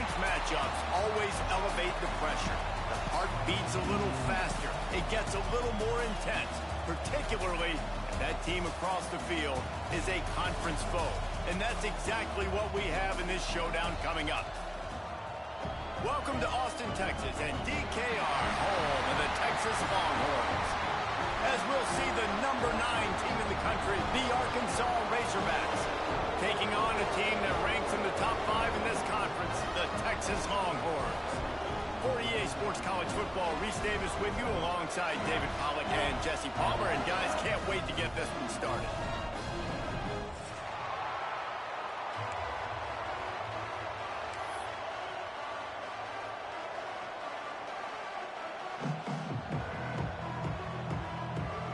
Clinch matchups always elevate the pressure. The heart beats a little faster. It gets a little more intense, particularly if that team across the field is a conference foe. And that's exactly what we have in this showdown coming up. Welcome to Austin, Texas, and DKR, home of the Texas Longhorns. As we'll see the number 9 team in the country, the Arkansas Razorbacks, taking on a team that ranks in the top 5 in this conference, the Texas Longhorns. For EA Sports College Football, Reese Davis with you alongside David Pollack and Jesse Palmer. And guys, can't wait to get this one started.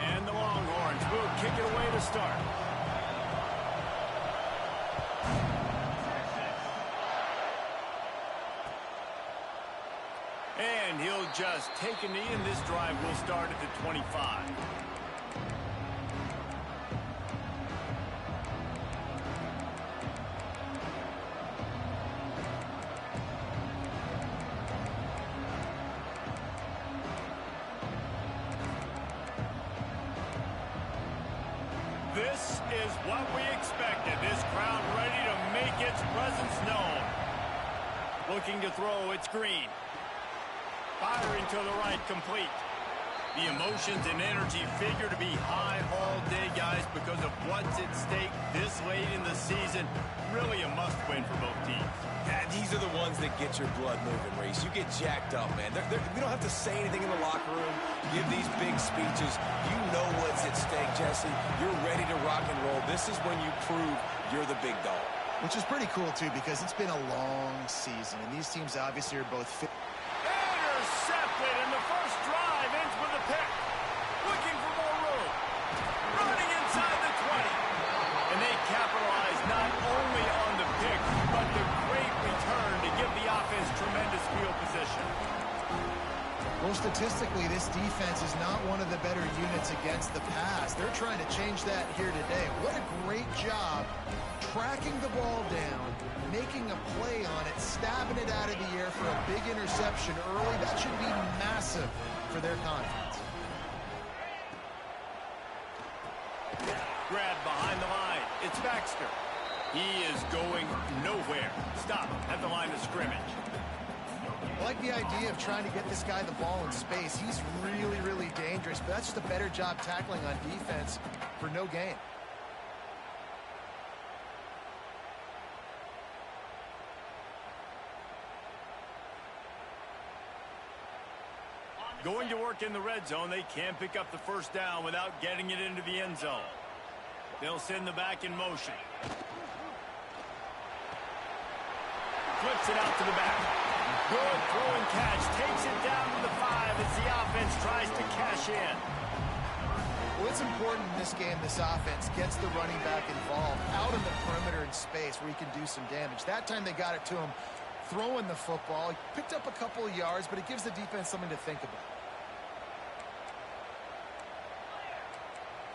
And the Longhorns will kick it away to start. And he'll just take a knee, and this drive will start at the 25. This is what we expected. This crowd ready to make its presence known. Looking to throw, it's Green. Firing to the right, complete. The emotions and energy figure to be high all day, guys, because of what's at stake this late in the season. Really a must-win for both teams. Yeah, these are the ones that get your blood moving, Reese. You get jacked up, man. We don't have to say anything in the locker room, give these big speeches. You know what's at stake, Jesse. You're ready to rock and roll. This is when you prove you're the big dog. Which is pretty cool, too, because it's been a long season, and these teams obviously are both fit. Intercepted, and the first drive ends with a pick. Looking for more room. Running inside the 20. And they capitalize not only on the pick, but the great return to give the offense tremendous field position. Well, statistically, this defense is not one of the better units against the pass. They're trying to change that here today. What a great job tracking the ball down, making a play on it, stabbing it out of the air for a big interception early. That should be massive for their confidence. Grab behind the line. It's Baxter. He is going nowhere. Stop at the line of scrimmage. I like the idea of trying to get this guy the ball in space. He's really, really dangerous, but that's just a better job tackling on defense for no gain. Going to work in the red zone, they can't pick up the first down without getting it into the end zone. They'll send the back in motion. Flips it out to the back. Good throw and catch. Takes it down to the 5 as the offense tries to cash in. Well, it's important in this game, this offense gets the running back involved out in the perimeter in space where he can do some damage. That time they got it to him throwing the football. He picked up a couple of yards, but it gives the defense something to think about.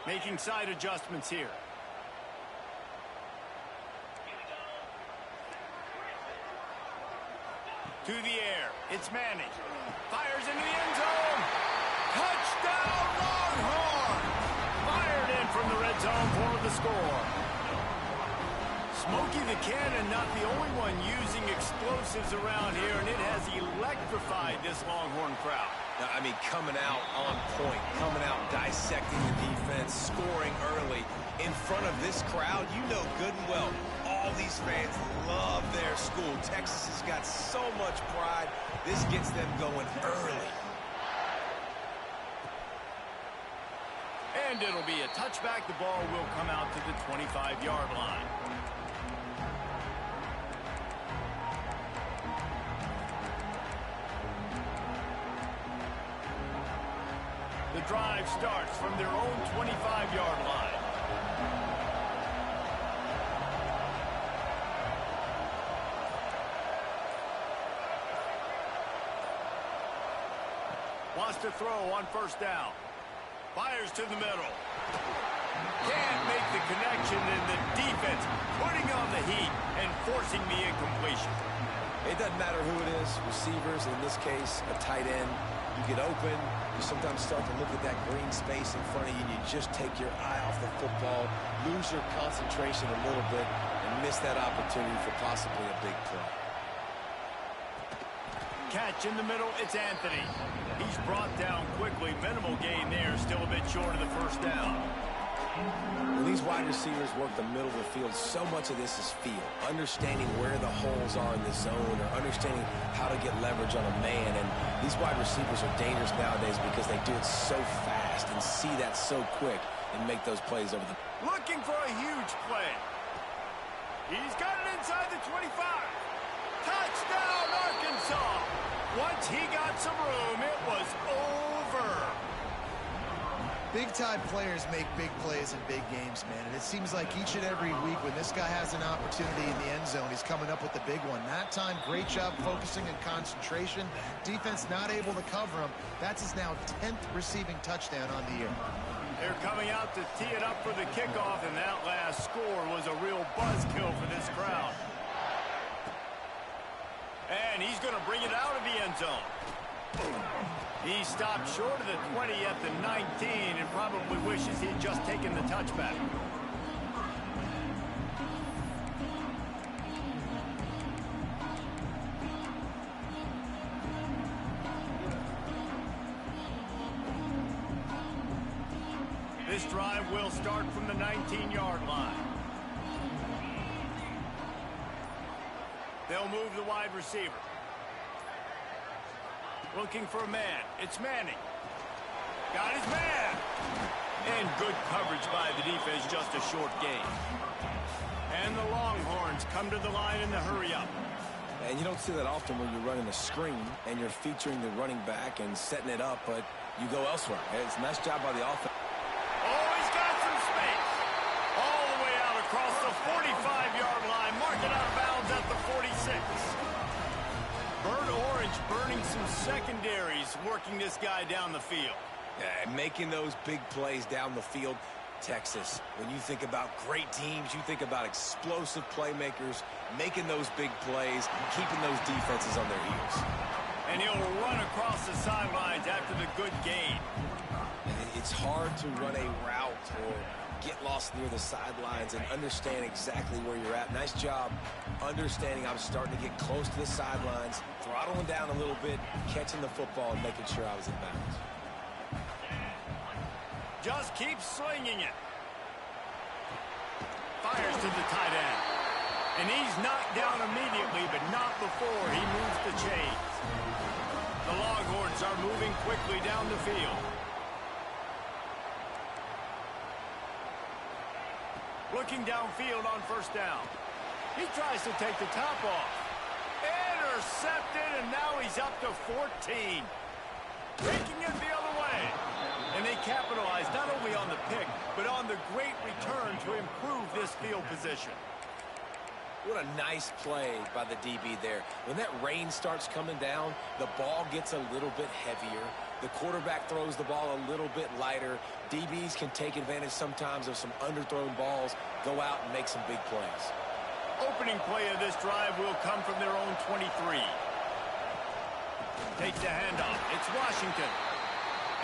Making side adjustments here. To the air. It's Manning. Fires into the end zone. Touchdown, Longhorns! Fired in from the red zone for the score. Smokey the Cannon, not the only one using explosives around here, and it has electrified this Longhorn crowd. Now, I mean, coming out on point, coming out dissecting the defense, scoring early in front of this crowd. You know good and well, all these fans love their school. Texas has got so much pride. This gets them going early. And it'll be a touchback. The ball will come out to the 25-yard line. The drive starts from their own 25-yard line. Wants to throw on first down. Fires to the middle. Can't make the connection, and the defense putting on the heat and forcing the incompletion. It doesn't matter who it is, receivers, in this case, a tight end. You get open, you sometimes start to look at that green space in front of you, and you just take your eye off the football, lose your concentration a little bit, and miss that opportunity for possibly a big play. Catch in the middle, it's Anthony. He's brought down quickly. Minimal gain there, still a bit short of the first down. When these wide receivers work the middle of the field, so much of this is feel. Understanding where the holes are in the zone or understanding how to get leverage on a man. And these wide receivers are dangerous nowadays because they do it so fast and see that so quick and make those plays over the... Looking for a huge play. He's got it inside the 25. Touchdown, Arkansas. Once he got some room, it was over. Big-time players make big plays in big games, man. And it seems like each and every week when this guy has an opportunity in the end zone, he's coming up with the big one. That time, great job focusing and concentration. Defense not able to cover him. That's his now 10th receiving touchdown on the year. They're coming out to tee it up for the kickoff, and that last score was a real buzzkill for this crowd. And he's going to bring it out of the end zone. He stopped short of the 20 at the 19 and probably wishes he'd just taken the touchback. This drive will start from the 19-yard line. They'll move the wide receiver. Looking for a man. It's Manning. Got his man. And good coverage by the defense, just a short gain. And the Longhorns come to the line in the hurry-up. And you don't see that often when you're running a screen and you're featuring the running back and setting it up, but you go elsewhere. It's a nice job by the offense. Oh, he's got some space. All the way out across the 45-yard line. Mark it out of bounds at the 46. Burnt orange burning some secondaries, working this guy down the field. Yeah, and making those big plays down the field. Texas, when you think about great teams, you think about explosive playmakers, making those big plays, keeping those defenses on their heels. And he'll run across the sidelines after the good gain. It's hard to run a route or get lost near the sidelines and understand exactly where you're at. Nice job understanding I'm starting to get close to the sidelines, throttling down a little bit, catching the football and making sure I was in bounds. Just keep slinging it. Fires to the tight end. And he's knocked down immediately, but not before he moves the chains. The Longhorns are moving quickly down the field. Looking downfield on first down. He tries to take the top off. Intercepted, and now he's up to 14. Taking it the other way. And they capitalize not only on the pick, but on the great return to improve this field position. What a nice play by the DB there. When that rain starts coming down, the ball gets a little bit heavier. The quarterback throws the ball a little bit lighter. DBs can take advantage sometimes of some underthrown balls, go out and make some big plays. Opening play of this drive will come from their own 23. Takes the handoff. It's Washington.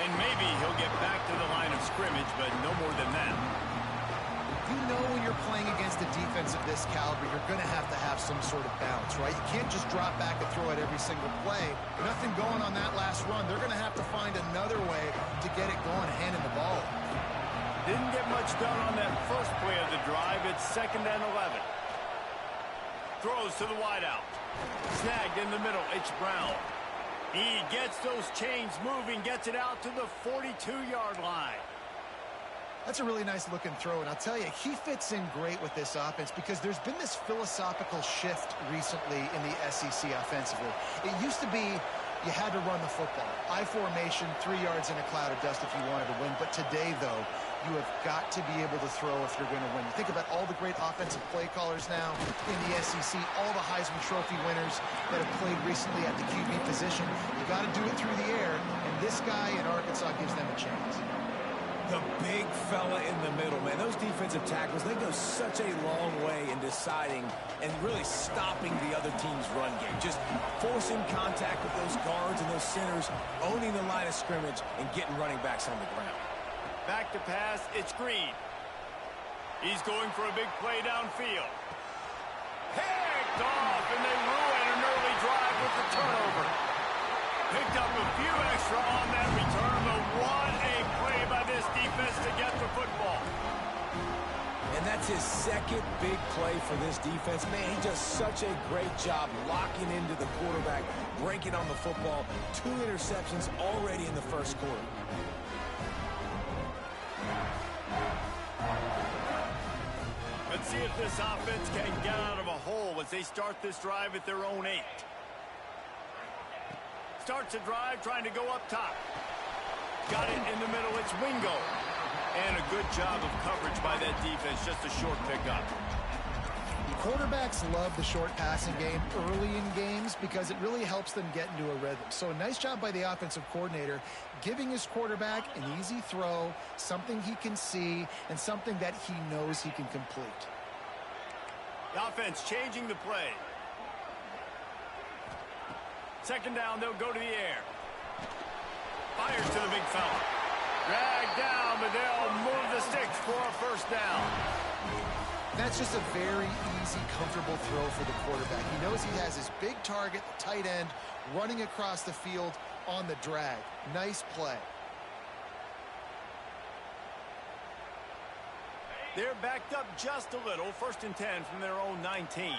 And maybe he'll get back to the line of scrimmage, but no more than that. You know when you're playing against a defense of this caliber, you're going to have some sort of bounce, right? You can't just drop back and throw it every single play. Nothing going on that last run. They're going to have to find another way to get it going, handing the ball. Didn't get much done on that first play of the drive. It's 2nd and 11. Throws to the wideout. Snagged in the middle. It's Brown. He gets those chains moving, gets it out to the 42-yard line. That's a really nice looking throw, and I'll tell you, he fits in great with this offense because there's been this philosophical shift recently in the SEC offensively. It used to be you had to run the football. I formation, 3 yards in a cloud of dust if you wanted to win. But today, though, you have got to be able to throw if you're going to win. You think about all the great offensive play callers now in the SEC, all the Heisman Trophy winners that have played recently at the QB position. You got to do it through the air, and this guy in Arkansas gives them a chance. The big fella in the middle, man. Those defensive tackles, they go such a long way in deciding and really stopping the other team's run game. Just forcing contact with those guards and those centers, owning the line of scrimmage, and getting running backs on the ground. Back to pass, it's Green. He's going for a big play downfield. Picked off, and they ruin an early drive with the turnover. Picked up a few extra on that return, but what a play by this defense to get the football. And that's his second big play for this defense. Man, he does such a great job locking into the quarterback, breaking on the football. 2 interceptions already in the first quarter. Let's see if this offense can get out of a hole as they start this drive at their own 8. Starts a drive trying to go up top. Got it in the middle. It's Wingo. And a good job of coverage by that defense. Just a short pickup. Quarterbacks love the short passing game early in games because it really helps them get into a rhythm. So a nice job by the offensive coordinator giving his quarterback an easy throw, something he can see, and something that he knows he can complete. The offense changing the play. Second down, they'll go to the air. Fires to the big fella. Dragged down, but they'll move the sticks for a first down. That's just a very easy, comfortable throw for the quarterback. He knows he has his big target, the tight end, running across the field on the drag. Nice play. They're backed up just a little. 1st and 10 from their own 19.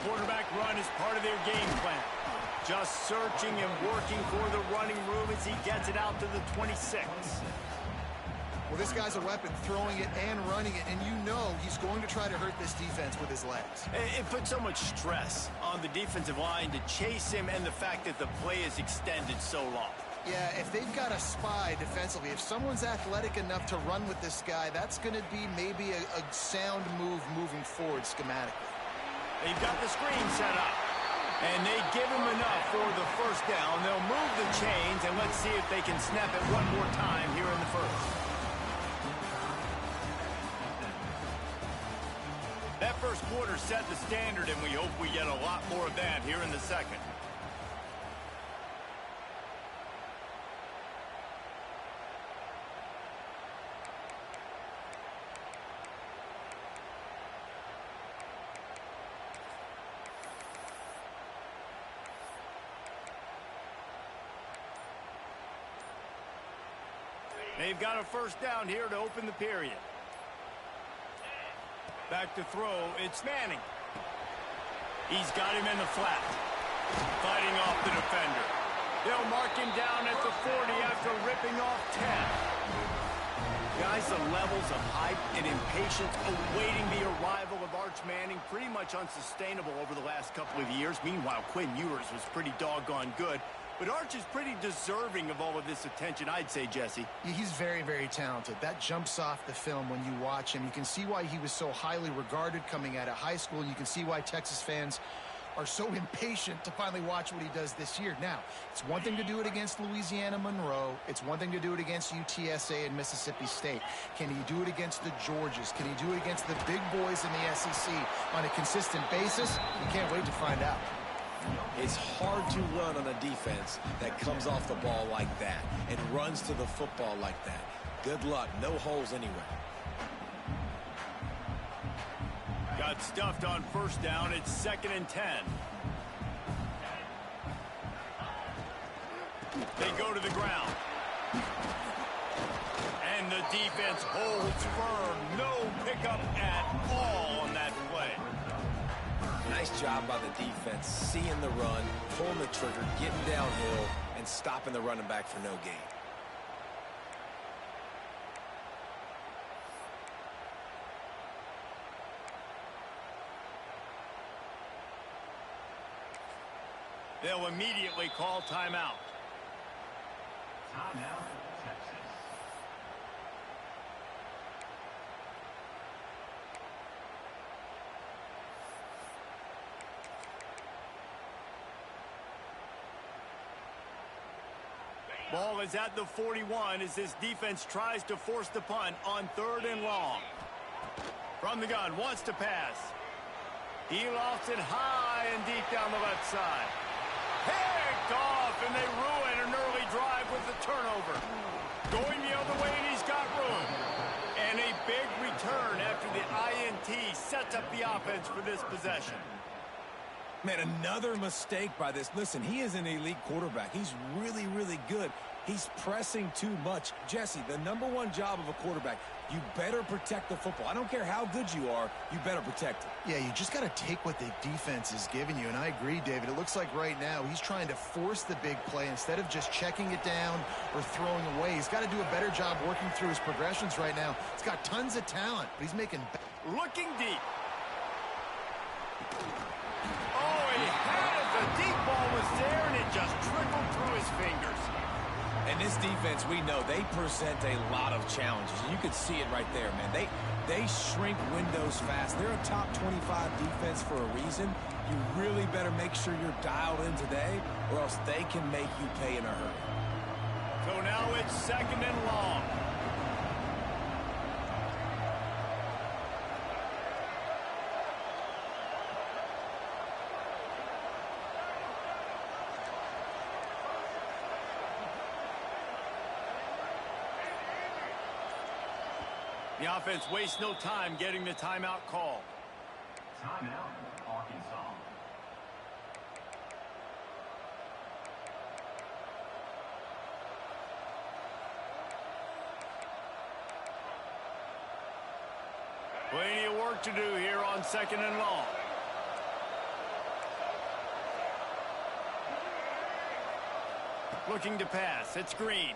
Quarterback run is part of their game plan. Just searching and working for the running room as he gets it out to the 26. Well, this guy's a weapon, throwing it and running it, and you know he's going to try to hurt this defense with his legs. It puts so much stress on the defensive line to chase him, and the fact that the play is extended so long. Yeah, if they've got a spy defensively, if someone's athletic enough to run with this guy, that's going to be maybe a sound move moving forward schematically. They've got the screen set up, and they give him enough for the first down. They'll move the chains, and let's see if they can snap it one more time here in the first. That first quarter set the standard, and we hope we get a lot more of that here in the second. They've got a first down here to open the period. Back to throw, it's Manning. He's got him in the flat. Fighting off the defender. They'll mark him down at the 40 after ripping off 10. Guys, the levels of hype and impatience awaiting the arrival of Arch Manning pretty much unsustainable over the last couple of years. Meanwhile, Quinn Ewers was pretty doggone good. But Arch is pretty deserving of all of this attention, I'd say, Jesse. Yeah, he's very, very talented. That jumps off the film when you watch him. You can see why he was so highly regarded coming out of high school. You can see why Texas fans are so impatient to finally watch what he does this year. Now, it's one thing to do it against Louisiana Monroe. It's one thing to do it against UTSA and Mississippi State. Can he do it against the Georgias? Can he do it against the big boys in the SEC on a consistent basis? We can't wait to find out. It's hard to run on a defense that comes off the ball like that and runs to the football like that. Good luck. No holes anywhere. Got stuffed on first down. It's 2nd and 10. They go to the ground. And the defense holds firm. No pickup at all on that play. Nice job by the defense, seeing the run, pulling the trigger, getting downhill, and stopping the running back for no gain. They'll immediately call timeout. Timeout, Texas. Ball is at the 41 as this defense tries to force the punt on 3rd and long. From the gun, wants to pass. He lofts it high and deep down the left side. Picked off, and they ruin an early drive with the turnover. Going the other way, and he's got room. And a big return after the INT sets up the offense for this possession. Man, another mistake by this. Listen, he is an elite quarterback. He's really, really good. He's pressing too much. Jesse, the #1 job of a quarterback, you better protect the football. I don't care how good you are, you better protect it. Yeah, you just got to take what the defense is giving you, and I agree, David. It looks like right now he's trying to force the big play instead of just checking it down or throwing away. He's got to do a better job working through his progressions right now. He's got tons of talent, but he's making... Looking deep. Oh, he had it. The deep ball was there, and it just trickled through his fingers. And this defense, we know, they present a lot of challenges. And you can see it right there, man. They shrink windows fast. They're a top 25 defense for a reason. You really better make sure you're dialed in today, or else they can make you pay in a hurry. So now it's 2nd and long. The offense wastes no time getting the timeout call. Timeout, Arkansas. Plenty of work to do here on 2nd and long. Looking to pass. It's Green.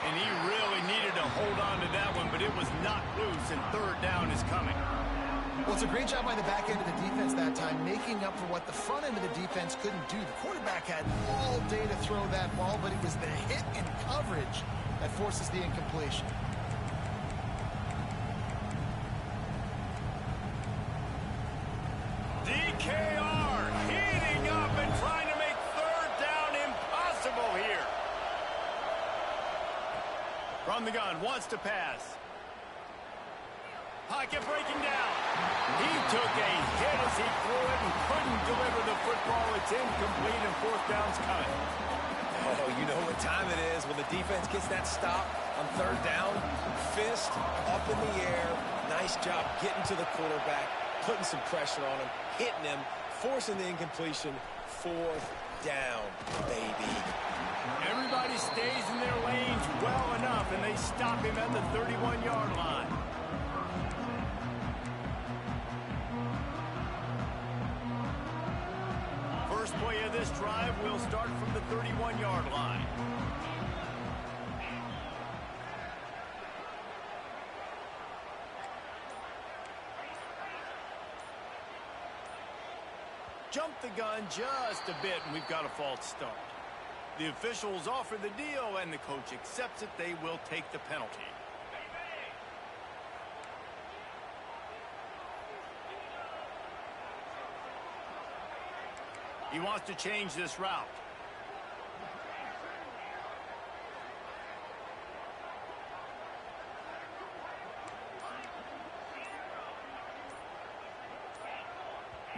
And he really needed to hold on to that one, but it was not loose, and 3rd down is coming. Well, it's a great job by the back end of the defense that time, making up for what the front end of the defense couldn't do. The quarterback had all day to throw that ball, but it was the hit and coverage that forces the incompletion. DKR heating up and trying to make 3rd down impossible here. From the gun, wants to pass. Pocket breaking down. He took a hit as he threw it and couldn't deliver the football. It's incomplete, and 4th down's coming. Oh, you know what time it is when the defense gets that stop on 3rd down. Fist up in the air. Nice job getting to the quarterback, putting some pressure on him, hitting him, forcing the incompletion. 4th down, baby. Everybody stays in their lanes well enough, and they stop him at the 31-yard line. First play of this drive will start from the 31-yard line. Jump the gun just a bit, and we've got a false start. The officials offer the deal, and the coach accepts it. They will take the penalty. He wants to change this route.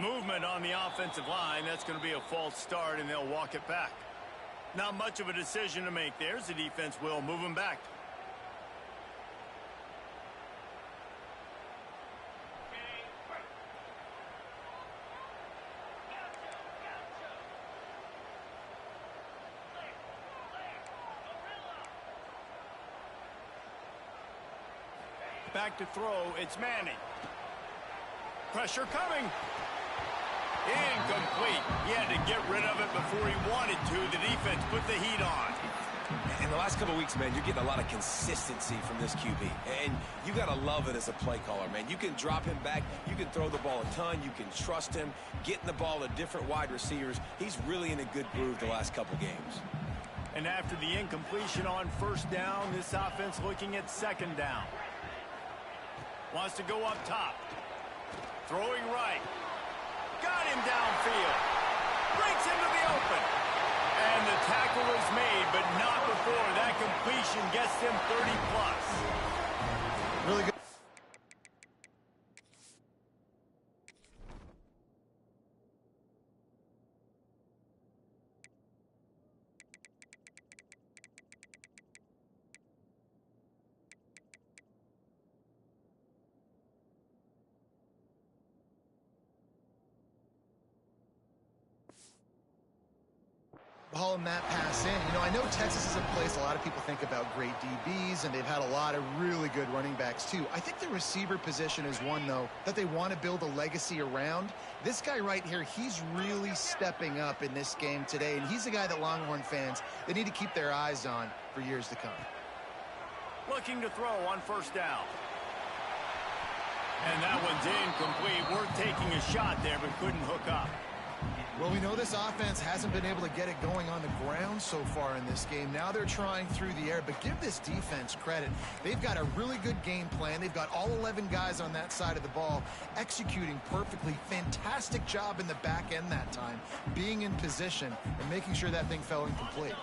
Movement on the offensive line. That's going to be a false start, and they'll walk it back. Not much of a decision to make there. The defense will move him back. Back to throw. It's Manning. Pressure coming. Incomplete. He had to get rid of it before he wanted to. The defense put the heat on. In the last couple of weeks, man, you're getting a lot of consistency from this QB. And you got to love it as a play caller, man. You can drop him back. You can throw the ball a ton. You can trust him. Getting the ball to different wide receivers. He's really in a good groove the last couple games. And after the incompletion on 1st down, this offense looking at 2nd down. Wants to go up top. Throwing right. got him downfield. Breaks into the open. And the tackle is made, but not before that completion gets him 30-plus. Really good. Hauling that pass in. You know, I know Texas is a place a lot of people think about great DBs, and they've had a lot of really good running backs too. I think the receiver position is one, though, that they want to build a legacy around. This guy right here, he's really stepping up in this game today, and he's a guy that Longhorn fans, they need to keep their eyes on for years to come. Looking to throw on first down. And that one's incomplete. Worth taking a shot there, but couldn't hook up. Well, we know this offense hasn't been able to get it going on the ground so far in this game. Now they're trying through the air, but give this defense credit. They've got a really good game plan. They've got all 11 guys on that side of the ball executing perfectly. Fantastic job in the back end that time, being in position and making sure that thing fell incomplete.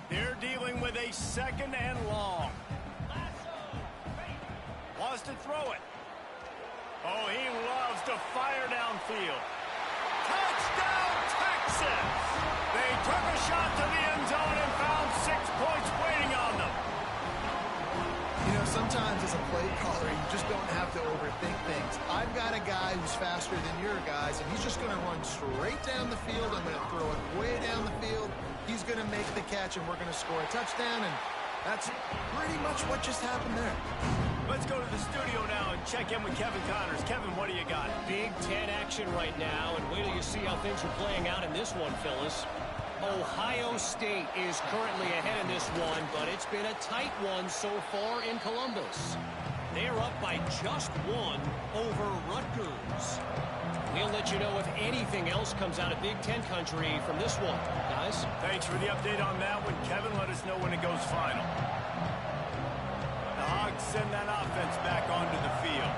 They're dealing with a second and long. Wants to throw it. Oh, he loves to fire downfield. Touchdown, Texas! They took a shot to the end zone and found 6 points waiting on them. You know, sometimes as a play caller, you just don't have to overthink things. I've got a guy who's faster than your guys, and he's just going to run straight down the field. I'm going to throw it way down the field. He's going to make the catch, and we're going to score a touchdown, and that's pretty much what just happened there. Let's go to the studio now and check in with Kevin Connors. Kevin, what do you got? Big Ten action right now, and wait till you see how things are playing out in this one, Phyllis. Ohio State is currently ahead in this one, but it's been a tight one so far in Columbus. They're up by just one over Rutgers. We'll let you know if anything else comes out of Big Ten country from this one, guys. Thanks for the update on that one, Kevin. Let us know when it goes final. Hogs send that offense back onto the field.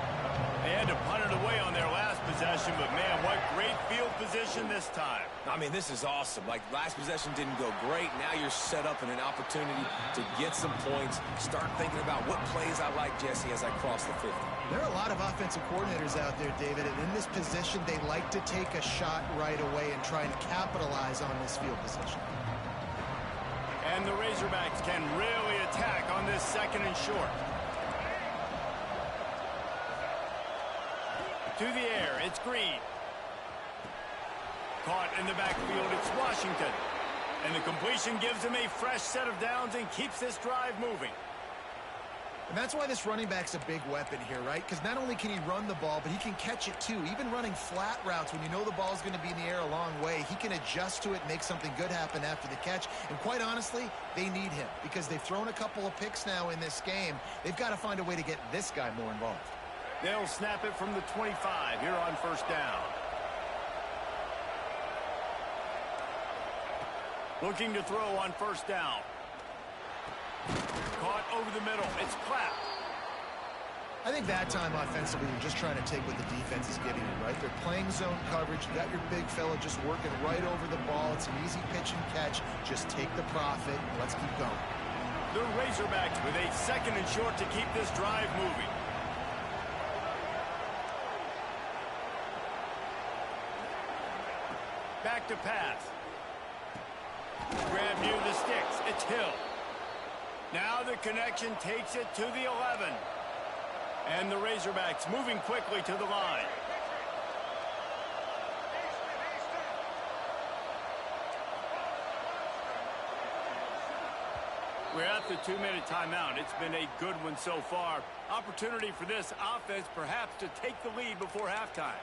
They had to punt it away on their last possession, but man, what great field position this time. I mean, this is awesome. Like, last possession didn't go great. Now you're set up in an opportunity to get some points. Start thinking about what plays I like, Jesse, as I cross the 50. There are a lot of offensive coordinators out there, David, and in this position, they like to take a shot right away and try and capitalize on this field position. And the Razorbacks can really attack on this second and short. To the air, it's Green. Caught in the backfield, it's Washington. And the completion gives him a fresh set of downs and keeps this drive moving. And that's why this running back's a big weapon here, right? Because not only can he run the ball, but he can catch it too. Even running flat routes when you know the ball's going to be in the air a long way, he can adjust to it, make something good happen after the catch. And quite honestly, they need him because they've thrown a couple of picks now in this game. They've got to find a way to get this guy more involved. They'll snap it from the 25 here on first down. Looking to throw on first down. Caught over the middle. It's Clapp. I think that time offensively, you're just trying to take what the defense is giving you, right? They're playing zone coverage. You got your big fella just working right over the ball. It's an easy pitch and catch. Just take the profit. Let's keep going. The Razorbacks with a second and short to keep this drive moving. Back to pass. Grab near the sticks. It's Hill. Now the connection takes it to the 11. And the Razorbacks moving quickly to the line. We're at the 2-minute timeout. It's been a good one so far. Opportunity for this offense perhaps to take the lead before halftime.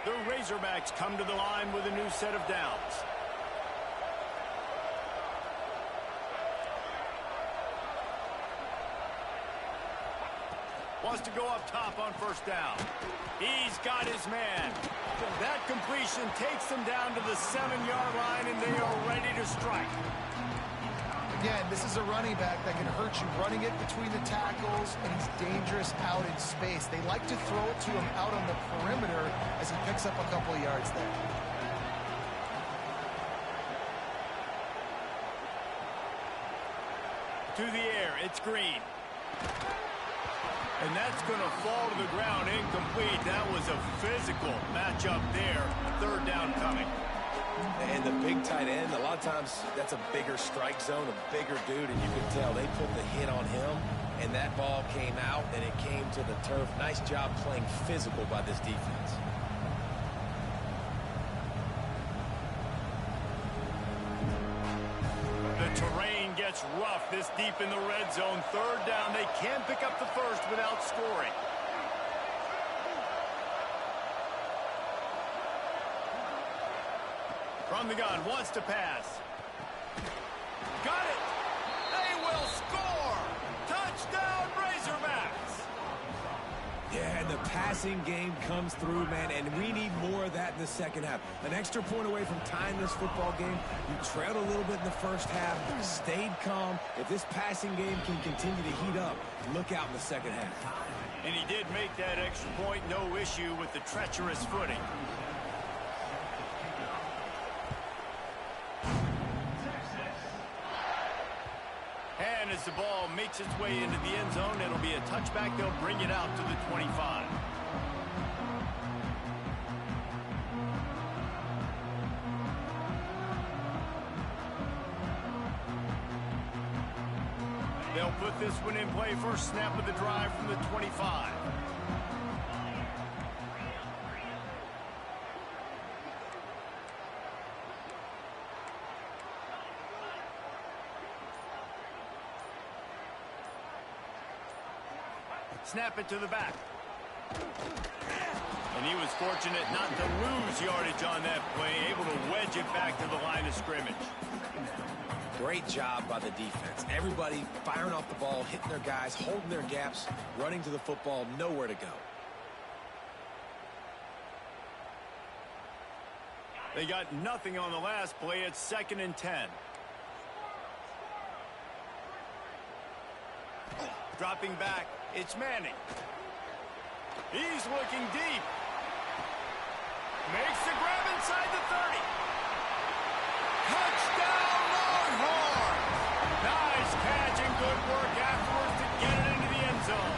The Razorbacks come to the line with a new set of downs. Wants to go up top on first down. He's got his man. That completion takes them down to the 7-yard line, and they are ready to strike. Again, this is a running back that can hurt you running it between the tackles, and he's dangerous out in space. They like to throw it to him out on the perimeter as he picks up a couple of yards there. To the air, it's Green. And that's going to fall to the ground incomplete. That was a physical matchup there. Third down coming. And the big tight end, a lot of times that's a bigger strike zone, a bigger dude, and you can tell they put the hit on him, and that ball came out, and it came to the turf. Nice job playing physical by this defense. The terrain gets rough this deep in the red zone. Third down, they can't pick up the first without scoring. From the gun, wants to pass. Got it! They will score! Touchdown, Razorbacks! Yeah, and the passing game comes through, man, and we need more of that in the second half. An extra point away from tying this football game. You trailed a little bit in the first half, stayed calm. If this passing game can continue to heat up, look out in the second half. And he did make that extra point, no issue with the treacherous footing. And as the ball makes its way into the end zone, it'll be a touchback. They'll bring it out to the 25. They'll put this one in play. First snap of the drive from the 25. Snap it to the back. And he was fortunate not to lose yardage on that play, able to wedge it back to the line of scrimmage. Great job by the defense. Everybody firing off the ball, hitting their guys, holding their gaps, running to the football, nowhere to go. They got nothing on the last play. It's 2nd and 10. Dropping back, it's Manning. He's looking deep. Makes the grab inside the 30. Touchdown, Longhorns! Nice catch and good work afterwards to get it into the end zone.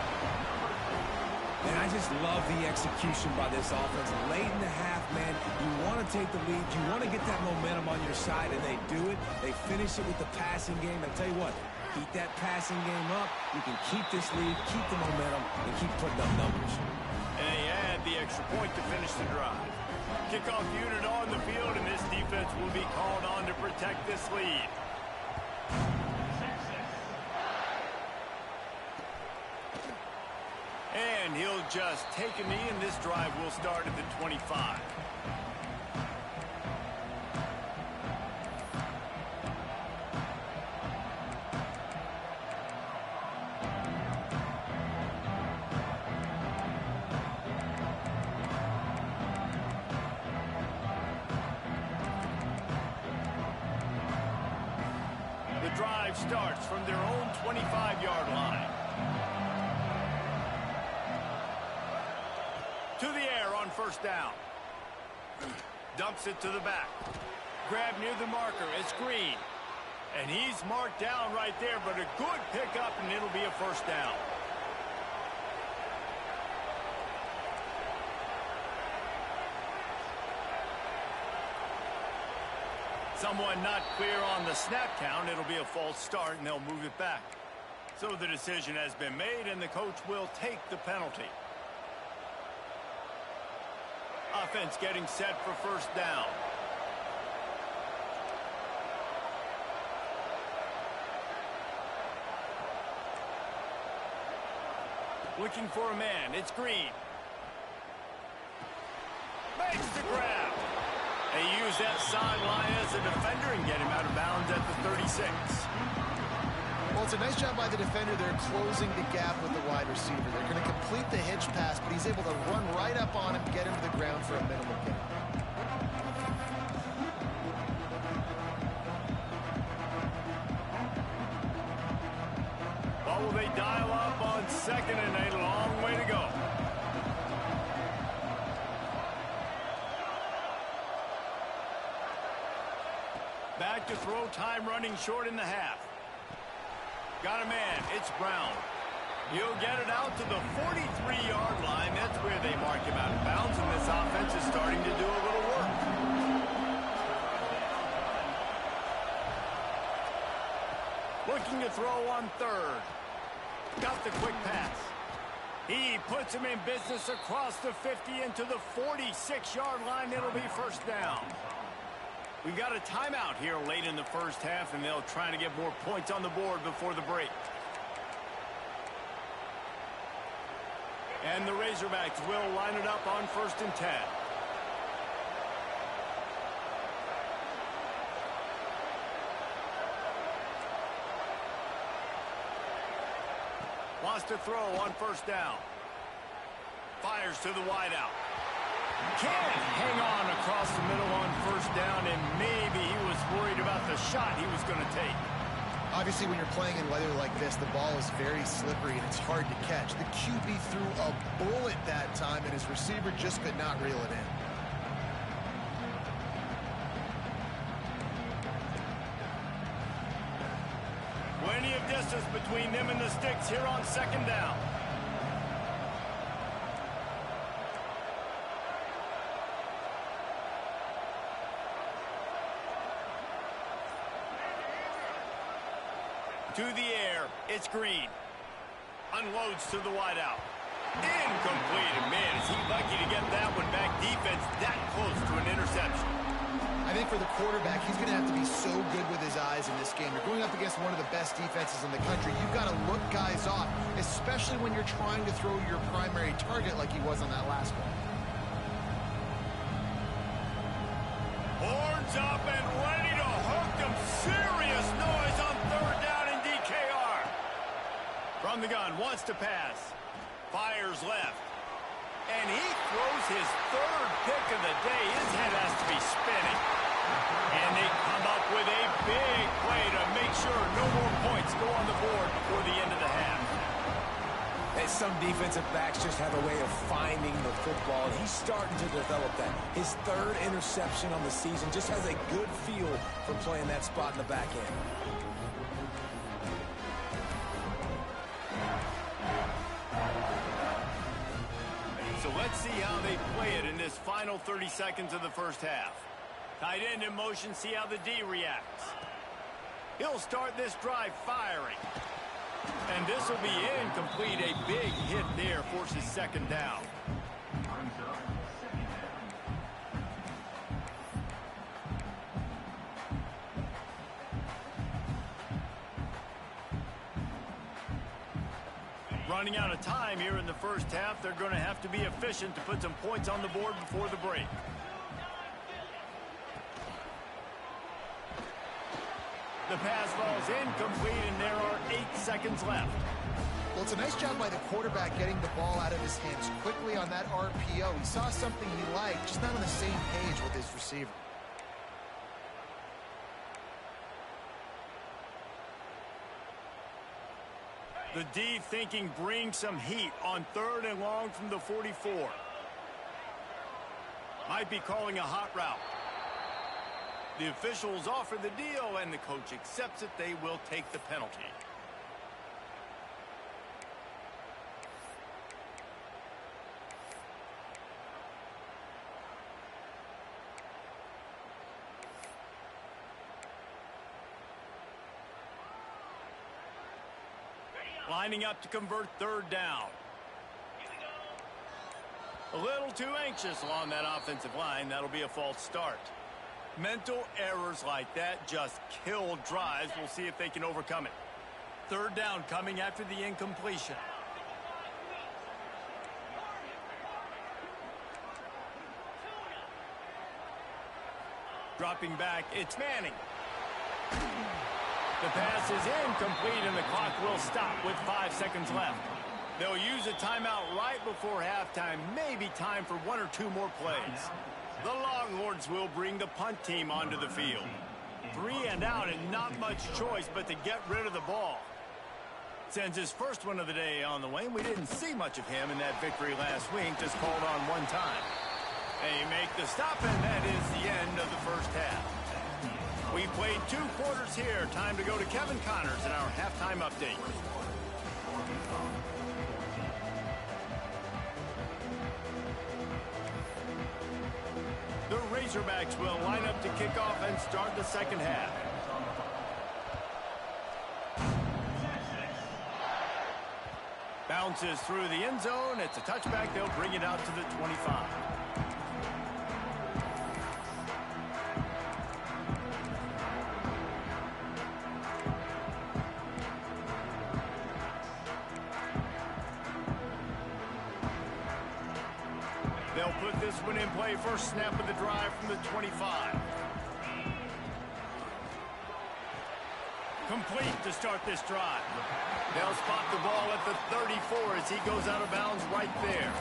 And I just love the execution by this offense. Late in the half, man, you want to take the lead. You want to get that momentum on your side, and they do it. They finish it with the passing game. I tell you what, keep that passing game up. You can keep this lead, keep the momentum, and keep putting up numbers. And they add the extra point to finish the drive. Kickoff unit on the field, and this defense will be called on to protect this lead. And he'll just take a knee, and this drive will start at the 25. The drive starts from their own 25-yard line. To the air on first down. Dumps it to the back. Grab near the marker. It's Green. And he's marked down right there, but a good pickup, and it'll be a first down. Someone not clear on the snap count. It'll be a false start, and they'll move it back. So the decision has been made, and the coach will take the penalty. Offense getting set for first down. Looking for a man. It's Green. Makes the grab. They use that sideline as a defender and get him out of bounds at the 36. Well, it's a nice job by the defender. They're closing the gap with the wide receiver. They're going to complete the hitch pass, but he's able to run right up on him, get him to the ground for a minimal gain. What will they dial up on second and a long way to go? Back to throw, time running short in the half. Got a man, it's Brown. He'll get it out to the 43-yard line. That's where they mark him out of bounds, and this offense is starting to do a little work. Looking to throw on third. Got the quick pass. He puts him in business across the 50 into the 46-yard line. It'll be first down. We've got a timeout here late in the first half, and they'll try to get more points on the board before the break. And the Razorbacks will line it up on 1st and 10. Wants to throw on 1st down. Fires to the wideout. Can't hang on across the middle on 1st down, and maybe he was worried about the shot he was going to take. Obviously, when you're playing in weather like this, the ball is very slippery and it's hard to catch. The QB threw a bullet that time, and his receiver just could not reel it in. Plenty of distance between them and the sticks here on 2nd down. To the air, it's Green. Unloads to the wideout. Incomplete, and man, is he lucky to get that one back. Defense that close to an interception. I think for the quarterback, he's going to have to be so good with his eyes in this game. You're going up against one of the best defenses in the country. You've got to look guys off, especially when you're trying to throw your primary target like he was on that last one. Horns up and ready to hook them. Serious noise on 3rd down in DKR. From the gun, wants to pass. Fires left. And he throws his 3rd pick of the day. His head has to be spinning. And they come up with a big play to make sure no more points go on the board before the end of the half. And some defensive backs just have a way of finding the football, and he's starting to develop that. His 3rd interception on the season just has a good feel for playing that spot in the back end. So let's see how they play it in this final 30 seconds of the first half. Tight end in motion, see how the D reacts. He'll start this drive firing. And this will be incomplete. A big hit there forces 2nd down. Running out of time here in the first half. They're going to have to be efficient to put some points on the board before the break. The pass falls incomplete, and there are 8 seconds left. Well, it's a nice job by the quarterback getting the ball out of his hands quickly on that RPO. He saw something he liked, just not on the same page with his receiver. The D thinking bring some heat on 3rd and long from the 44. Might be calling a hot route. The officials offer the deal, and the coach accepts it. They will take the penalty. Lining up to convert 3rd down. A little too anxious along that offensive line. That'll be a false start. Mental errors like that just kill drives. We'll see if they can overcome it. 3rd down coming after the incompletion. Dropping back, it's Manning. The pass is incomplete, and the clock will stop with 5 seconds left. They'll use a timeout right before halftime. Maybe time for 1 or 2 more plays. The Longhorns will bring the punt team onto the field. 3 and out, and not much choice but to get rid of the ball. Sends his first one of the day on the way. We didn't see much of him in that victory last week, just called on one time. They make the stop, and that is the end of the first half. We played 2 quarters here. Time to go to Kevin Connors in our halftime update. The Razorbacks will line up to kick off and start the second half. Bounces through the end zone. It's a touchback. They'll bring it out to the 25. They'll put this one in play. First snap of the drive from the 25. Complete to start this drive. They'll spot the ball at the 34 as he goes out of bounds right there.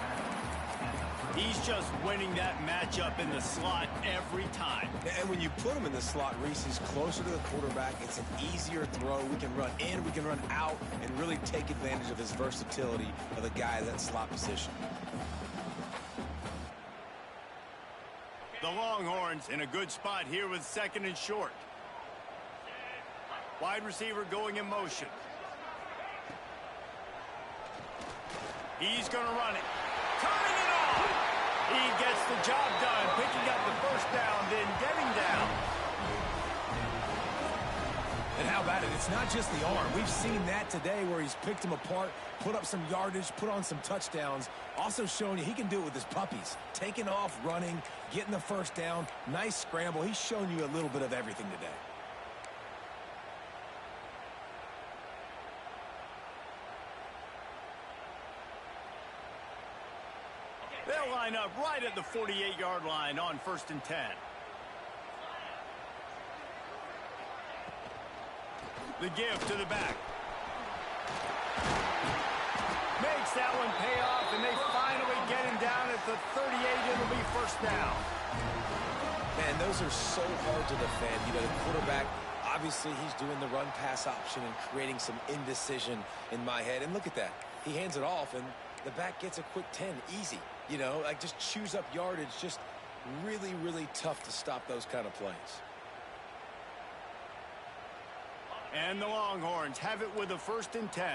He's just winning that matchup in the slot every time. And when you put him in the slot, Reese, he's closer to the quarterback. It's an easier throw. We can run in, we can run out, and really take advantage of his versatility of the guy in that slot position. The Longhorns in a good spot here with 2nd and short. Wide receiver going in motion. He's going to run it. Turning it on. He gets the job done, picking up the first down, then getting down. And how about it? It's not just the arm. We've seen that today where he's picked them apart, put up some yardage, put on some touchdowns. Also showing you he can do it with his puppies. Taking off, running, getting the first down. Nice scramble. He's shown you a little bit of everything today. They'll line up right at the 48-yard line on 1st and 10. The give to the back. Makes that one pay off, and they finally get him down at the 38. It'll be first down. Man, those are so hard to defend. You know, the quarterback, obviously he's doing the run-pass option and creating some indecision in my head. And look at that. He hands it off, and the back gets a quick 10. Easy. You know, like just chews up yardage. Just really, really tough to stop those kind of plays. And the Longhorns have it with a 1st and 10.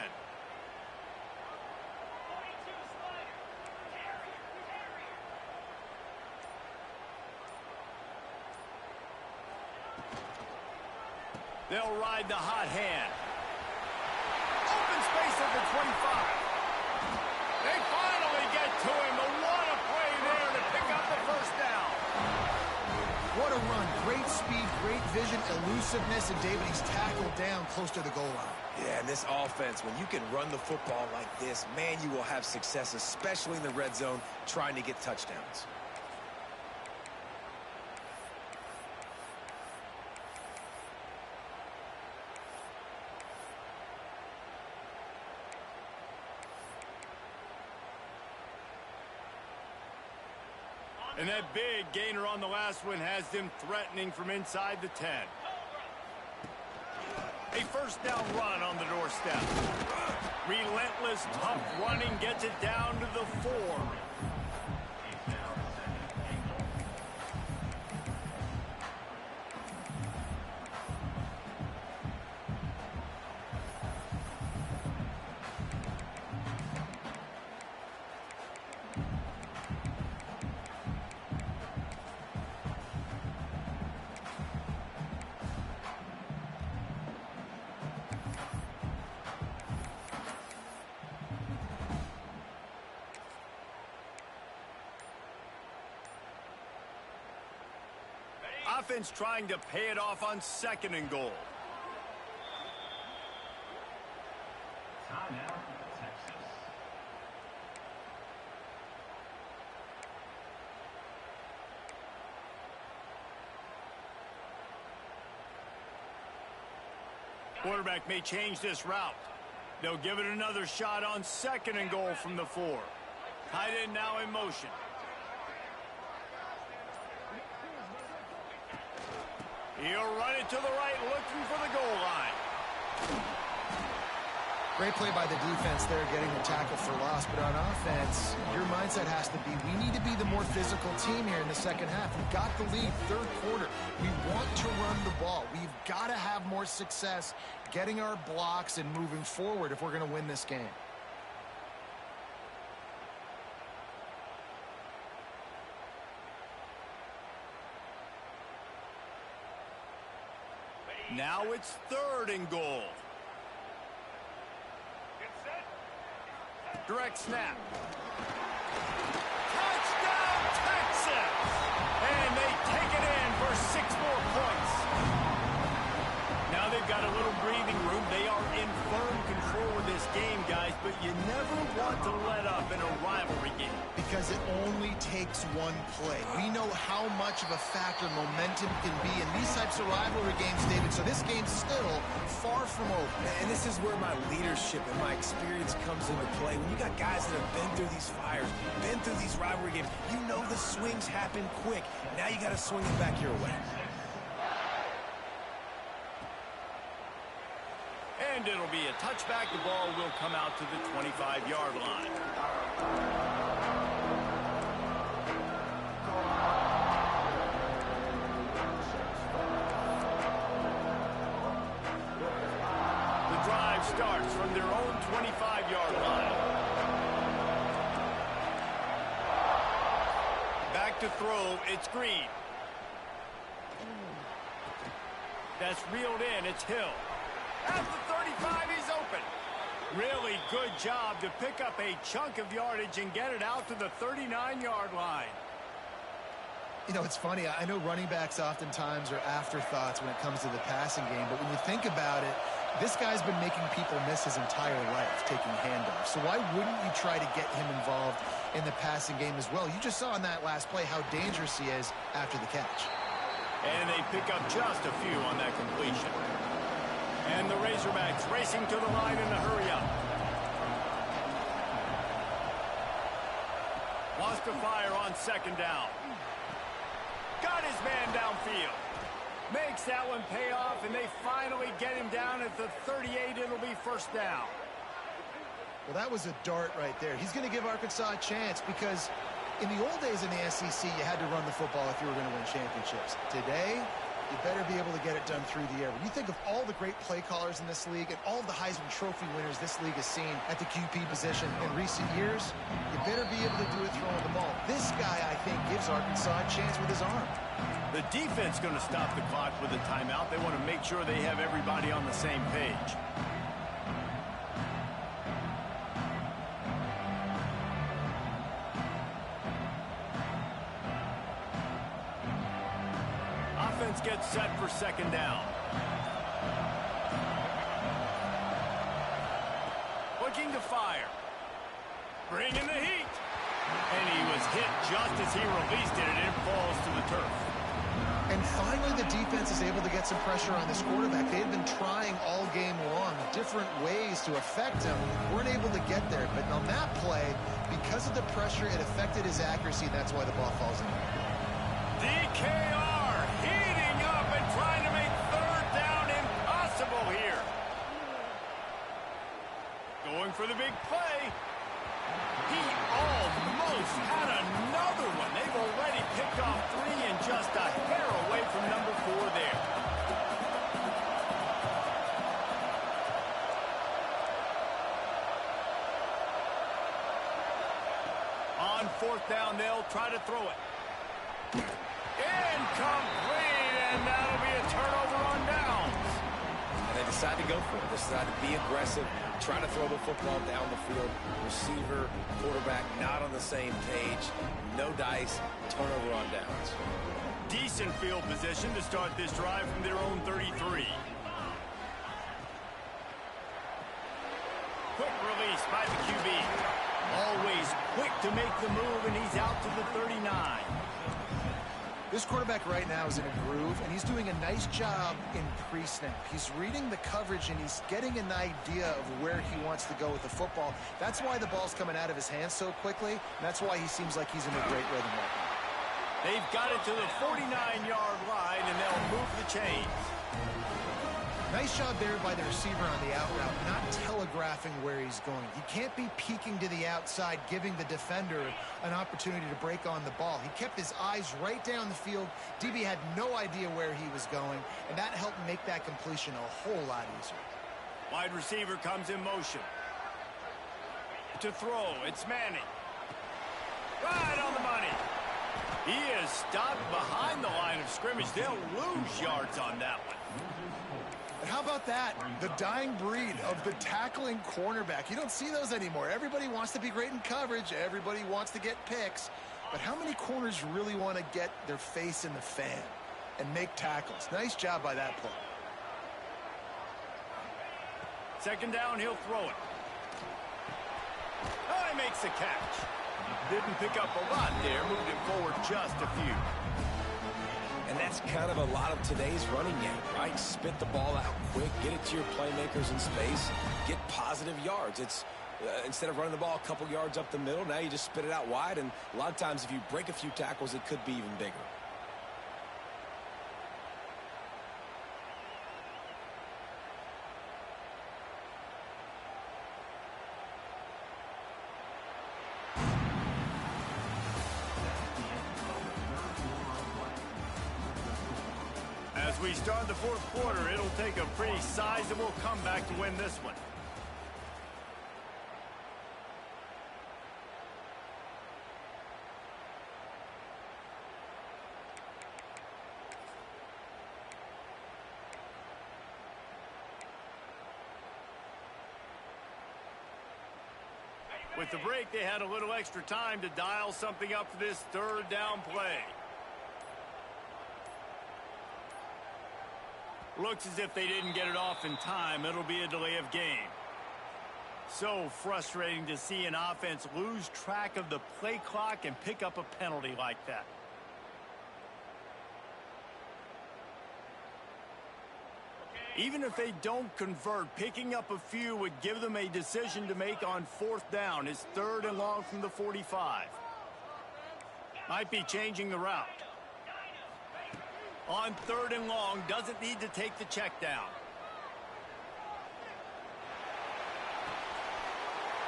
They'll ride the hot hand. Open space at the 25. They finally get to him, but what a play there to pick up the first down. What a run. Great speed, great vision, elusiveness, and David, he's tackled down close to the goal line. Yeah, and this offense, when you can run the football like this, man, you will have success, especially in the red zone, trying to get touchdowns. And that big gainer on the last one has them threatening from inside the 10. A first down run on the doorstep. Relentless, tough running gets it down to the 4. Offense trying to pay it off on 2nd and goal. Timeout, Texas. Quarterback may change this route. They'll give it another shot on 2nd and goal from the 4. Tight end now in motion. He'll run it to the right, looking for the goal line. Great play by the defense there, getting the tackle for loss. But on offense, your mindset has to be, we need to be the more physical team here in the second half. We've got the lead, third quarter. We want to run the ball. We've got to have more success getting our blocks and moving forward if we're going to win this game. Now it's 3rd and goal. Direct snap. Touchdown, Texas! And they take it in for 6 more points. Now they've got a little breathing room. They are in firm control of this game, guys, but you never want to let up in a rivalry game. Because it only takes one play. We know how much of a factor momentum can be in these types of rivalry games, David, so this game's still far from over. And this is where my leadership and my experience comes into play. When you got guys that have been through these fires, been through these rivalry games, you know the swings happen quick. Now you got to swing it back your way. And it'll be a touchback. The ball will come out to the 25-yard line. The drive starts from their own 25-yard line. Back to throw, it's Green. That's reeled in, it's Hill. At the 35, he's open. Really good job to pick up a chunk of yardage and get it out to the 39-yard line. You know, it's funny. I know running backs oftentimes are afterthoughts when it comes to the passing game, but when you think about it, this guy's been making people miss his entire life taking handoffs. So why wouldn't you try to get him involved in the passing game as well? You just saw in that last play how dangerous he is after the catch. And they pick up just a few on that completion. And the Razorbacks racing to the line in a hurry-up. Wants to fire on 2nd down. Got his man downfield. Makes that one pay off, and they finally get him down at the 38. It'll be 1st down. Well, that was a dart right there. He's going to give Arkansas a chance because in the old days in the SEC, you had to run the football if you were going to win championships. Today, you better be able to get it done through the air. When you think of all the great play callers in this league and all of the Heisman Trophy winners this league has seen at the QB position in recent years, you better be able to do it throwing the ball. This guy, I think, gives Arkansas a chance with his arm. The defense going to stop the clock with a timeout. They want to make sure they have everybody on the same page. Offense gets set for 2nd down. Looking to fire. Bringing the heat. And he was hit just as he released it, and it falls to the turf. And finally, the defense is able to get some pressure on this quarterback. They had been trying all game long different ways to affect him. Weren't able to get there. But on that play, because of the pressure, it affected his accuracy, and that's why the ball falls in. DKR heating up and trying to make 3rd down impossible here. Going for the big play. He almost had another one. They've already picked off 3 and just a hair away from number 4 there. On 4th down, they'll try to throw it. Incomplete, and that'll be a turnover on downs. And they decide to go for it. They decide to be aggressive, try to throw the football down the field. Receiver, quarterback, not on the same page. No dice, turnover on downs. Decent field position to start this drive from their own 33. Quick release by the QB. Always quick to make the move, and he's out to the 39. This quarterback right now is in a groove, and he's doing a nice job in pre-snap. He's reading the coverage, and he's getting an idea of where he wants to go with the football. That's why the ball's coming out of his hands so quickly, and that's why he seems like he's in a great rhythm right now. They've got it to the 49-yard line, and they'll move the chains. Nice job there by the receiver on the out route, not telegraphing where he's going. You can't be peeking to the outside, giving the defender an opportunity to break on the ball. He kept his eyes right down the field. DB had no idea where he was going, and that helped make that completion a whole lot easier. Wide receiver comes in motion. To throw, it's Manning. Right on the money. He is stopped behind the line of scrimmage. They'll lose yards on that one. And how about that? The dying breed of the tackling cornerback. You don't see those anymore. Everybody wants to be great in coverage. Everybody wants to get picks. But how many corners really want to get their face in the fan and make tackles? Nice job by that play. Second down, he'll throw it. Oh, he makes the catch. Didn't pick up a lot there. Moved it forward just a few. And that's kind of a lot of today's running game, right? Spit the ball out quick, get it to your playmakers in space, get positive yards. It's instead of running the ball a couple yards up the middle, now you just spit it out wide, and a lot of times if you break a few tackles, it could be even bigger. As we start the fourth quarter, it'll take a pretty sizable comeback to win this one. With the break, they had a little extra time to dial something up for this third down play. Looks as if they didn't get it off in time. It'll be a delay of game. So frustrating to see an offense lose track of the play clock and pick up a penalty like that. Even if they don't convert, picking up a few would give them a decision to make on fourth down. It's third and long from the 45. Might be changing the route. On third and long, doesn't need to take the check down.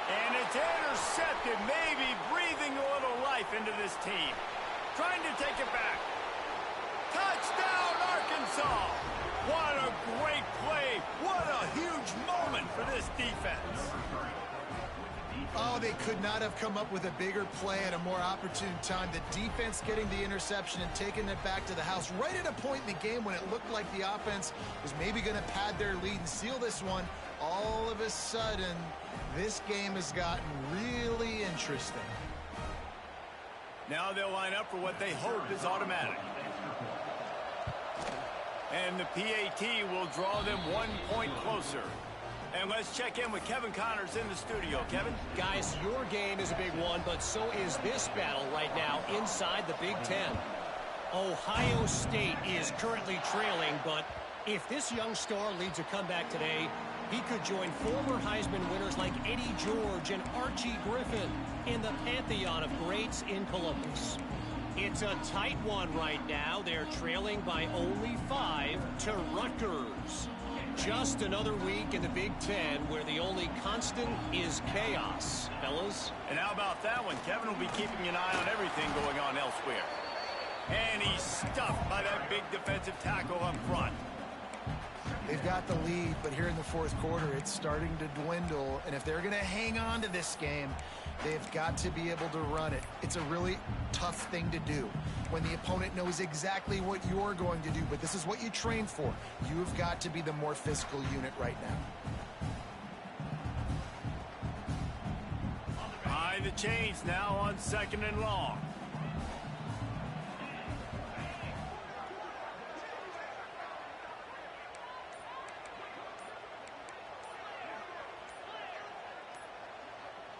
And it's intercepted, maybe breathing a little life into this team. Trying to take it back. Touchdown, Arkansas! What a great play. What a huge moment for this defense. Oh, they could not have come up with a bigger play at a more opportune time. The defense getting the interception and taking it back to the house right at a point in the game when it looked like the offense was maybe going to pad their lead and seal this one. All of a sudden, this game has gotten really interesting. Now they'll line up for what they hope is automatic. And the PAT will draw them 1 point closer. And let's check in with Kevin Connors in the studio. Kevin? Guys, your game is a big one, but so is this battle right now inside the Big Ten. Ohio State is currently trailing, but if this young star leads a comeback today, he could join former Heisman winners like Eddie George and Archie Griffin in the pantheon of greats in Columbus. It's a tight one right now. They're trailing by only 5 to Rutgers. Just another week in the Big Ten where the only constant is chaos, fellas. And how about that one? Kevin will be keeping an eye on everything going on elsewhere. And he's stuffed by that big defensive tackle up front. They've got the lead, but here in the fourth quarter, it's starting to dwindle. And if they're going to hang on to this game, they've got to be able to run it. It's a really tough thing to do when the opponent knows exactly what you're going to do, but this is what you train for. You've got to be the more physical unit right now. Behind the chains now on second and long.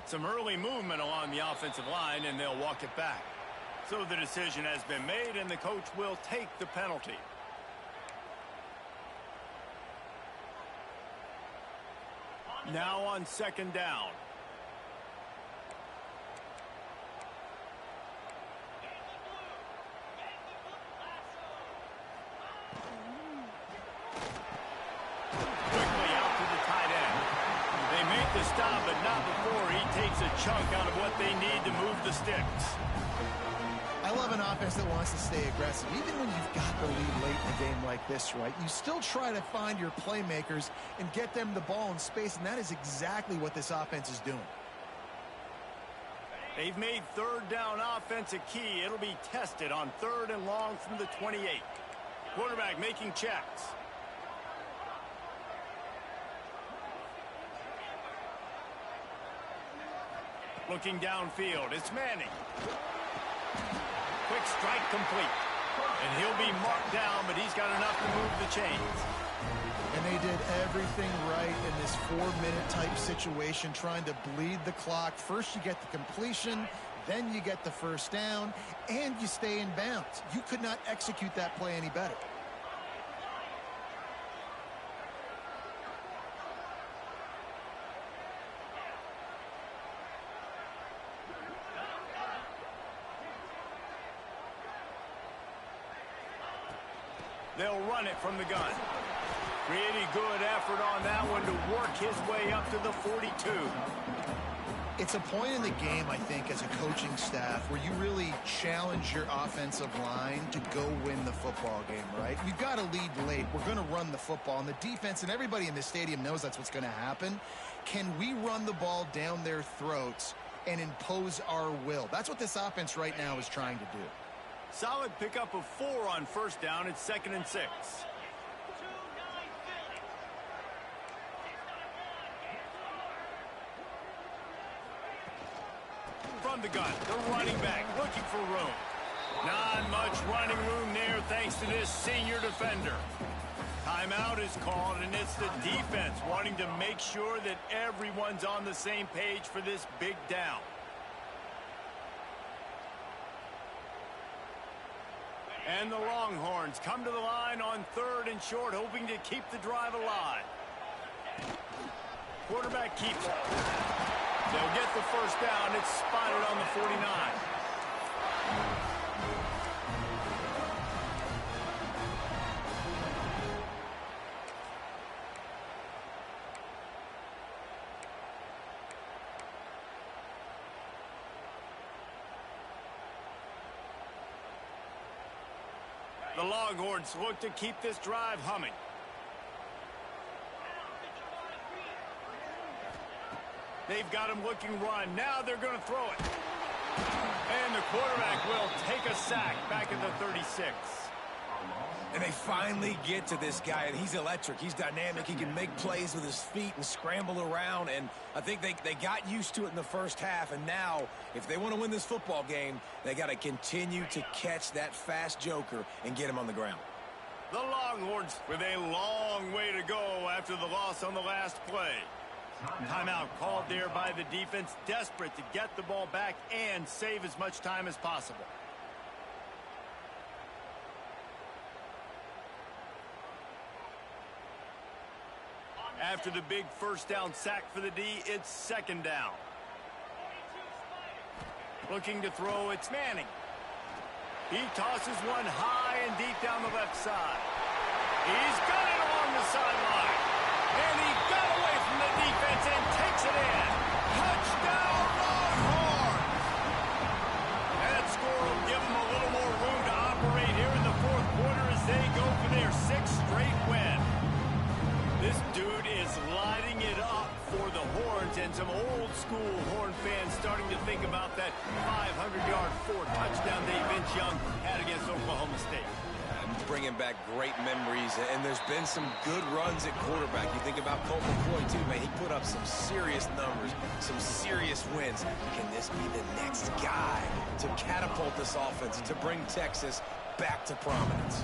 Some early movement along the offensive line, and they'll walk it back. So the decision has been made, and the coach will take the penalty. Now on second down. to stop, but not before he takes a chunk out of what they need to move the sticks. I love an offense that wants to stay aggressive. Even when you've got the lead late in a game like this, right, you still try to find your playmakers and get them the ball in space, and that is exactly what this offense is doing. They've made third down offense a key. It'll be tested on 3rd and long from the 28. Quarterback making checks. Looking downfield, it's Manning. Quick strike complete. And he'll be marked down, but he's got enough to move the chains. And they did everything right in this 4-minute type situation, trying to bleed the clock. First you get the completion, then you get the first down, and you stay in bounds. You could not execute that play any better. They'll run it from the gun. Pretty good effort on that one to work his way up to the 42. It's a point in the game, I think, as a coaching staff where you really challenge your offensive line to go win the football game, right? You've got to lead late. We're going to run the football. And the defense and everybody in the stadium knows that's what's going to happen. Can we run the ball down their throats and impose our will? That's what this offense right now is trying to do. Solid pickup of 4 on first down. It's 2nd and 6. From the gun, the running back looking for room. Not much running room there thanks to this senior defender. Timeout is called, and it's the defense wanting to make sure that everyone's on the same page for this big down. And the Longhorns come to the line on 3rd and short, hoping to keep the drive alive. Quarterback keeps it. They'll get the first down. It's spotted on the 49. The Longhorns look to keep this drive humming. They've got him looking run. Now they're going to throw it. And the quarterback will take a sack back at the 36. And they finally get to this guy, and he's electric. He's dynamic. He can make plays with his feet and scramble around, and I think they got used to it in the first half, and now, if they want to win this football game, they got to continue to catch that fast joker and get him on the ground. The Longhorns with a long way to go after the loss on the last play. Timeout called there by the defense, desperate to get the ball back and save as much time as possible. After the big first down sack for the D, it's 2nd down. Looking to throw, it's Manning. He tosses one high and deep down the left side. He's got it along the sideline. And he got away from the defense and takes it in. Touchdown, Longhorns! That score will give them a little more room to operate here in the 4th quarter as they go for their 6th straight win. This dude is lighting it up for the Horns, and some old-school Horn fans starting to think about that 500-yard 4-touchdown day Vince Young had against Oklahoma State. Bringing back great memories, and there's been some good runs at quarterback. You think about Colt McCoy, too, man. He put up some serious numbers, some serious wins. Can this be the next guy to catapult this offense, to bring Texas back to prominence?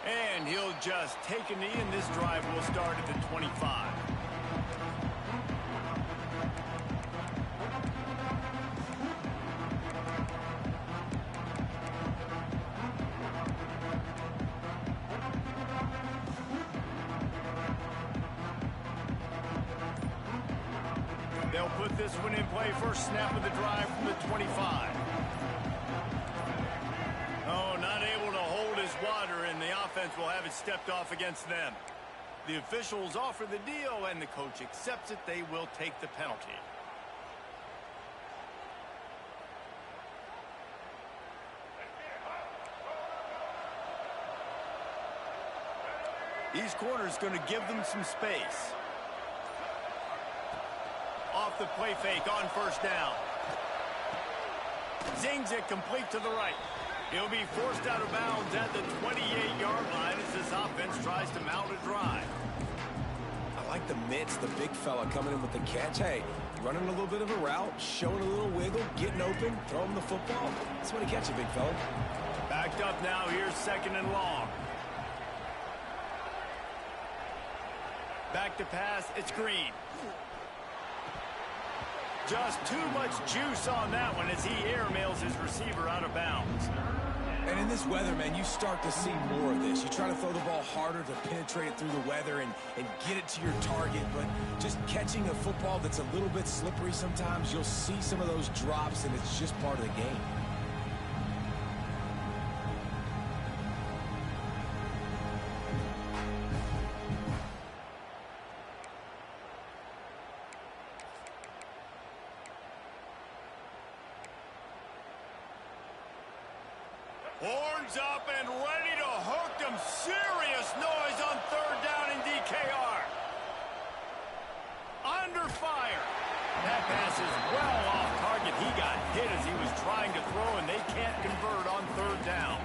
And he'll just take a knee, and this drive will start at the 25. They'll put this one in play. First snap of the drive from the 25. Oh, not able to hold his water, and the offense will have it stepped off against them. The officials offer the deal, and the coach accepts it. They will take the penalty. These corners going to give them some space. Off the play fake on first down. Zings it complete to the right. He'll be forced out of bounds at the 28-yard line as this offense tries to mount a drive. I like the mitts, the big fella coming in with the catch. Hey, running a little bit of a route, showing a little wiggle, getting open, throwing the football. That's what he catches, big fella. Backed up now. Here's second and long. Back to pass. It's Green. Just too much juice on that one as he airmails his receiver out of bounds. And in this weather, man, you start to see more of this. You try to throw the ball harder to penetrate it through the weather and get it to your target, but just catching a football that's a little bit slippery sometimes, you'll see some of those drops, and it's just part of the game. Horns up and ready to hook them. Serious noise on third down in DKR. Under fire. That pass is well off target. He got hit as he was trying to throw, and they can't convert on third down.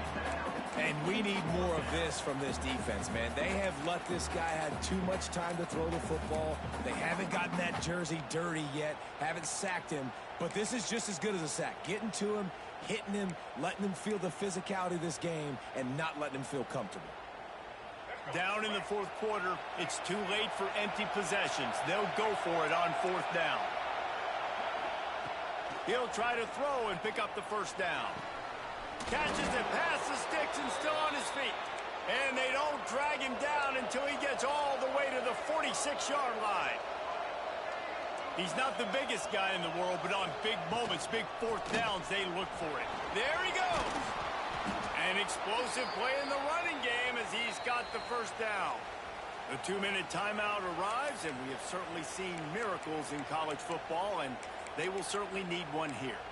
And we need more of this from this defense, man. They have let this guy have too much time to throw the football. They haven't gotten that jersey dirty yet, haven't sacked him, but this is just as good as a sack. Getting to him, hitting him, letting him feel the physicality of this game, and not letting him feel comfortable. Down in the fourth quarter, it's too late for empty possessions. They'll go for it on fourth down. He'll try to throw and pick up the first down. Catches it past the sticks and still on his feet. And they don't drag him down until he gets all the way to the 46-yard line. He's not the biggest guy in the world, but on big moments, big fourth downs, they look for it. There he goes. An explosive play in the running game as he's got the first down. The 2-minute timeout arrives, and we have certainly seen miracles in college football, and they will certainly need one here.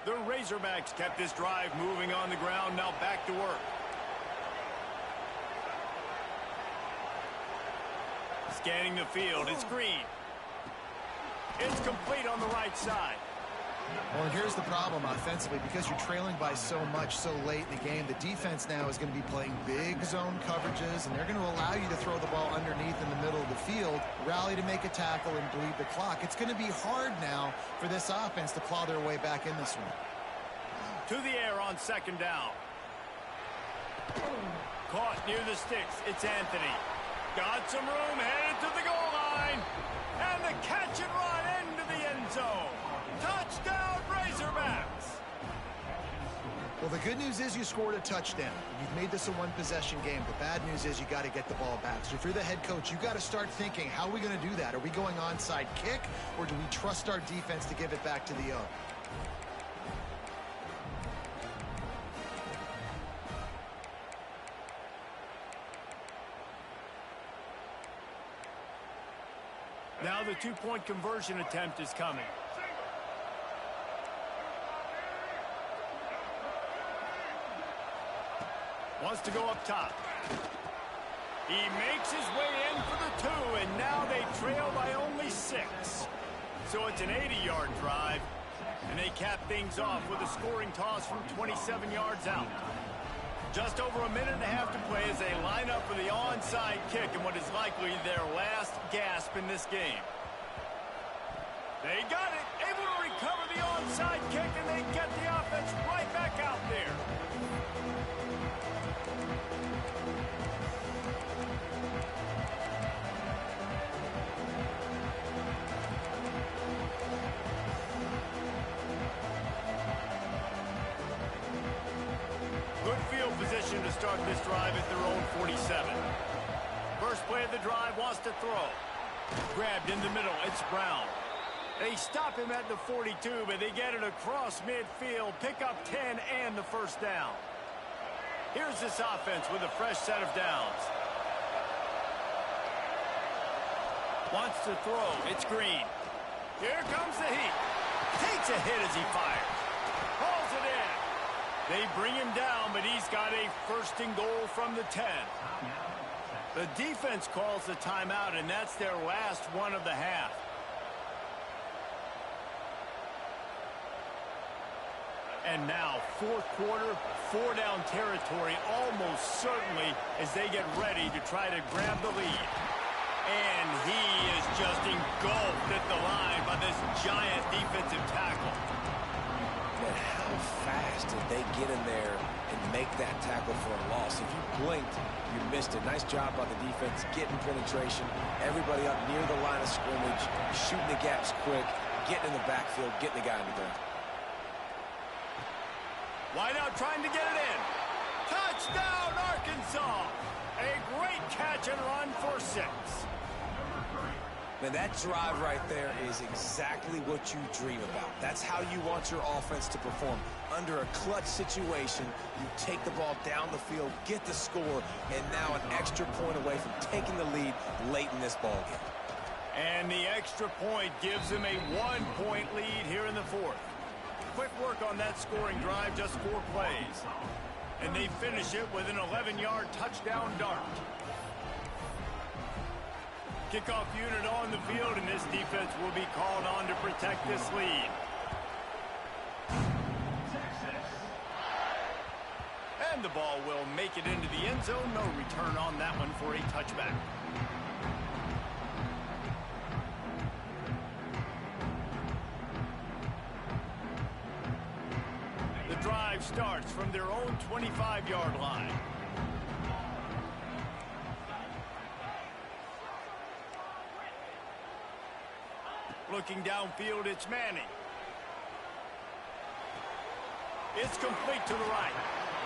The Razorbacks kept this drive moving on the ground, now back to work. Scanning the field, it's Green. It's complete on the right side. Well, and here's the problem offensively. Because you're trailing by so much so late in the game, the defense now is going to be playing big zone coverages, and they're going to allow you to throw the ball underneath in the middle of the field, rally to make a tackle, and bleed the clock. It's going to be hard now for this offense to claw their way back in this one. To the air on second down. Caught near the sticks. It's Anthony. Got some room, headed to the goal line. And the catch and run into the end zone. Touchdown, Razorbacks. Well, the good news is you scored a touchdown. You've made this a one-possession game. The bad news is you got to get the ball back. So if you're the head coach, you got to start thinking, how are we going to do that? Are we going onside kick, or do we trust our defense to give it back to the O? Now the two-point conversion attempt is coming. Wants to go up top. He makes his way in for the 2, and now they trail by only 6. So it's an 80-yard drive, and they cap things off with a scoring toss from 27 yards out. Just over a minute and a half to play as they line up for the onside kick in what is likely their last gasp in this game. They got it, able to recover the onside kick, and they get the offense right back out there. Good field position to start this drive at their own 47. First play of the drive, wants to throw. Grabbed in the middle. It's Brown. They stop him at the 42, but they get it across midfield. Pick up 10 and the first down. Here's this offense with a fresh set of downs. Wants to throw. It's Green. Here comes the heat. Takes a hit as he fires. Hauls it in. They bring him down, but he's got a first and goal from the 10. The defense calls the timeout, and that's their last one of the half. And now, fourth quarter, 4-down territory almost certainly as they get ready to try to grab the lead. And he is just engulfed at the line by this giant defensive tackle. Man, how fast did they get in there and make that tackle for a loss? If you blinked, you missed it. Nice job by the defense getting penetration. Everybody up near the line of scrimmage, shooting the gaps quick, getting in the backfield, getting the guy in the ground. Wide out trying to get it in. Touchdown, Arkansas! A great catch and run for 6. Man, that drive right there is exactly what you dream about. That's how you want your offense to perform. Under a clutch situation, you take the ball down the field, get the score, and now an extra point away from taking the lead late in this ball game. And the extra point gives them a 1-point lead here in the fourth. Quick work on that scoring drive, just 4 plays. And they finish it with an 11-yard touchdown dart. Kickoff unit on the field, and this defense will be called on to protect this lead. And the ball will make it into the end zone. No return on that one for a touchback. The drive starts from their own 25-yard line. Looking downfield, it's Manning. It's complete to the right.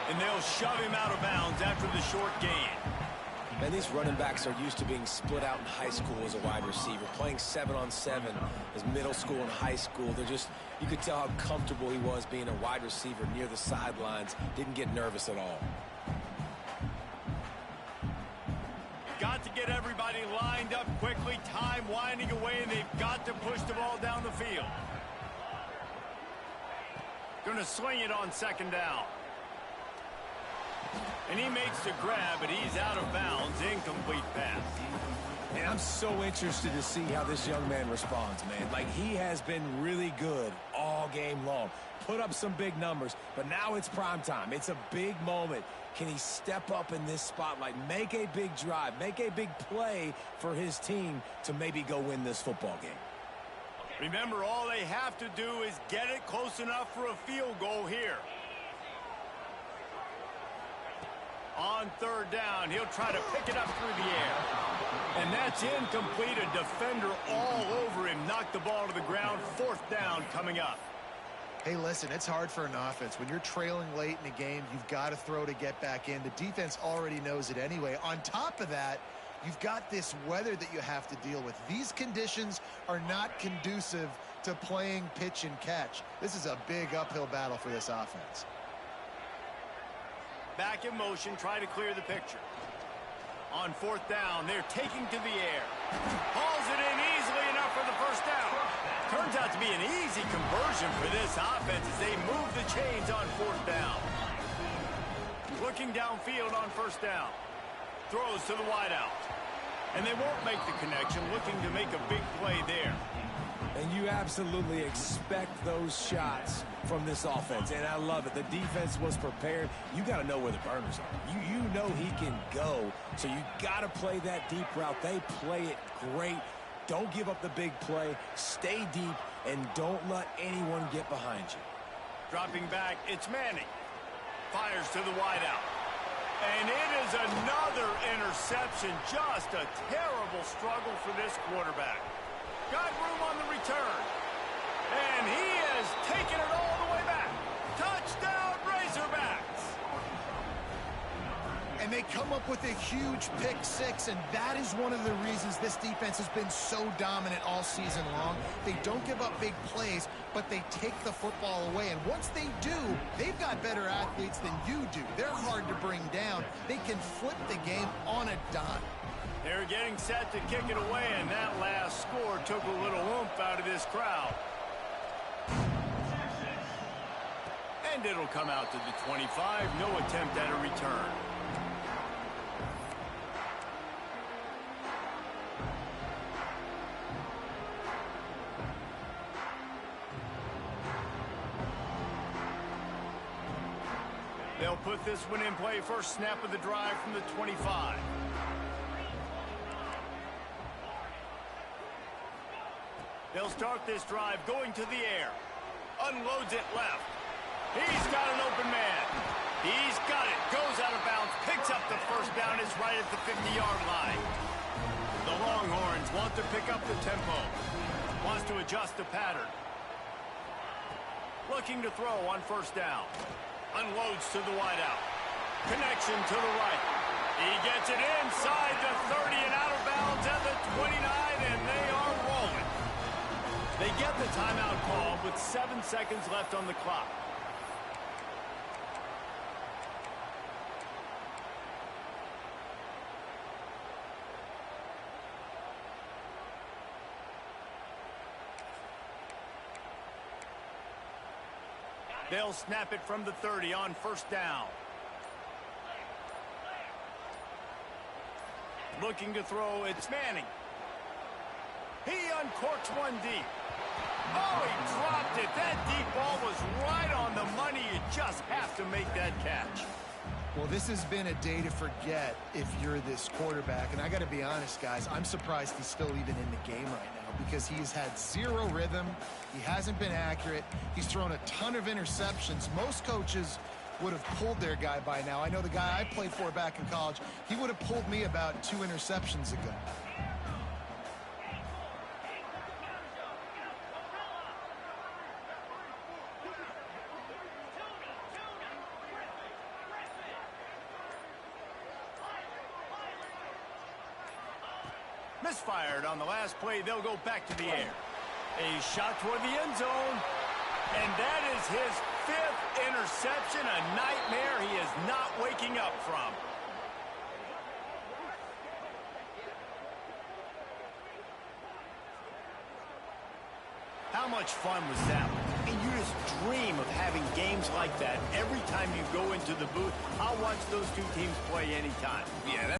And they'll shove him out of bounds after the short gain. And these running backs are used to being split out in high school as a wide receiver, playing 7-on-7 as middle school and high school. They're just, you could tell how comfortable he was being a wide receiver near the sidelines. Didn't get nervous at all. Got to get everybody lined up quickly, time winding away, and they've got to push the ball down the field. Gonna swing it on second down. And he makes the grab, but he's out of bounds. Incomplete pass. And I'm so interested to see how this young man responds, man. Like, he has been really good all game long. Put up some big numbers, but now it's prime time. It's a big moment. Can he step up in this spotlight, make a big drive, make a big play for his team to maybe go win this football game? Remember, all they have to do is get it close enough for a field goal here. On third down, he'll try to pick it up through the air. And that's incomplete. A defender all over him. Knocked the ball to the ground. Fourth down coming up. Hey, listen, it's hard for an offense. When you're trailing late in the game, you've got to throw to get back in. The defense already knows it anyway. On top of that, you've got this weather that you have to deal with. These conditions are not conducive to playing pitch and catch. This is a big uphill battle for this offense. Back in motion, try to clear the picture. On fourth down, they're taking to the air. Hauls it in easily enough for the first down. Turns out to be an easy conversion for this offense as they move the chains on fourth down. Looking downfield on first down. Throws to the wideout. And they won't make the connection, looking to make a big play there. And you absolutely expect those shots from this offense, and I love it. The defense was prepared. You got to know where the burners are. You know he can go, so you got to play that deep route. They play it great. Don't give up the big play. Stay deep, and don't let anyone get behind you. Dropping back, it's Manning. Fires to the wideout. And it is another interception. Just a terrible struggle for this quarterback. Got room on the return. And he has taken it all the way back. Touchdown, Razorbacks. And And they come up with a huge pick six, and that is one of the reasons this defense has been so dominant all season long. They don't give up big plays, but they take the football away. And once they do, they've got better athletes than you do. They're hard to bring down. They can flip the game on a dime. They're getting set to kick it away, and that last score took a little oomph out of this crowd. And it'll come out to the 25. No attempt at a return. They'll put this one in play. First snap of the drive from the 25. They'll start this drive going to the air. Unloads it left. He's got an open man. He's got it. Goes out of bounds. Picks up the first down. Is right at the 50-yard line. The Longhorns want to pick up the tempo. Wants to adjust the pattern. Looking to throw on first down. Unloads to the wideout. Connection to the right. He gets it inside the 30 and out of bounds at the 29, and they are rolling. They get the timeout call with 7 seconds left on the clock. They'll snap it from the 30 on first down. Looking to throw, it's Manning. He uncorks one deep. Oh, he dropped it. That deep ball was right on the money. You just have to make that catch. Well, this has been a day to forget if you're this quarterback. And I got to be honest, guys, I'm surprised he's still even in the game right now because he's had zero rhythm. He hasn't been accurate. He's thrown a ton of interceptions. Most coaches would have pulled their guy by now. I know the guy I played for back in college, he would have pulled me about 2 interceptions ago. Misfired on the last play. They'll go back to the air. A shot toward the end zone. And that is his 5th interception. A nightmare he is not waking up from. How much fun was that? And you just dream of having games like that every time you go into the booth. I'll watch those two teams play anytime. Yeah,